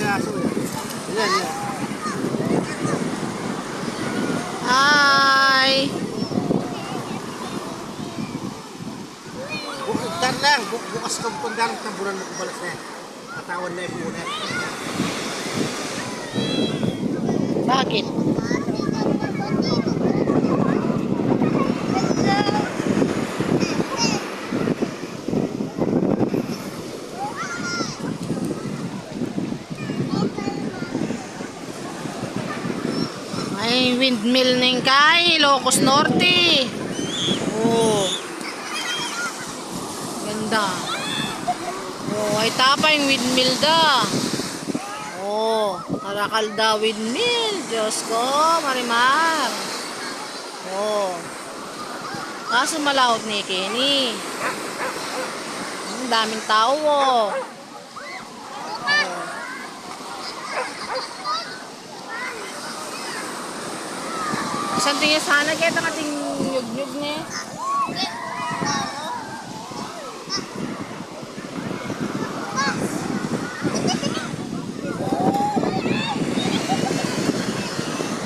aso yan. Yan, yan. Hi! Bukdan lang. Bukas kang pundan. Tamburan mo kubalas na yan. Katawan na yung muna. Bakit? May windmill ning kay Ilocos Norte. Oh. Ganda. Oh, ay tapa yung windmill da. Oh, Karakal da windmill. Diyos ko, Marimar. Oh. Kaso malawag ni Kenny. Ang daming tao oh. Isang tingin sana kaya ito kating nyug-nyug niya.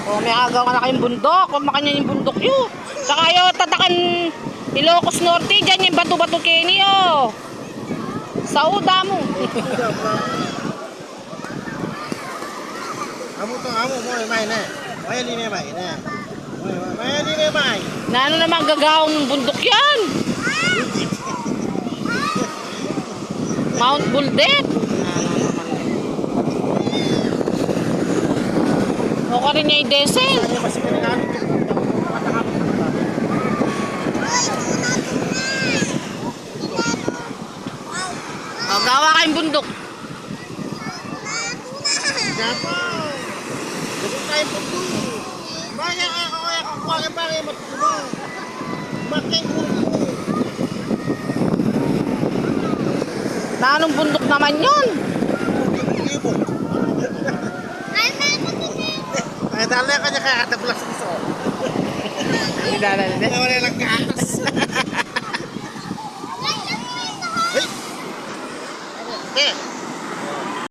O may agaw ka na kayong bundok. Huwag makanya yung bundok yun. Saka yun tatakan Ilocos Norte. Diyan yung bato-bato Kenny oh. Sa uda mo. Amo to, amo mo may na. May hindi may na. May hindi may. Na ano naman gagawang ng bundok yan? Mount Buldet. O ka rin niya i-descent. O gawa kayong bundok. Dapat. Gusto tayo pundo. Baya ako kaya kukuha ng bagay matutuwa. Making kulo. Na anong bundok naman yun? Ibon. Ay, dahil na kanya kaya katablas sa iso. Hindi dala Wala lang kaatas.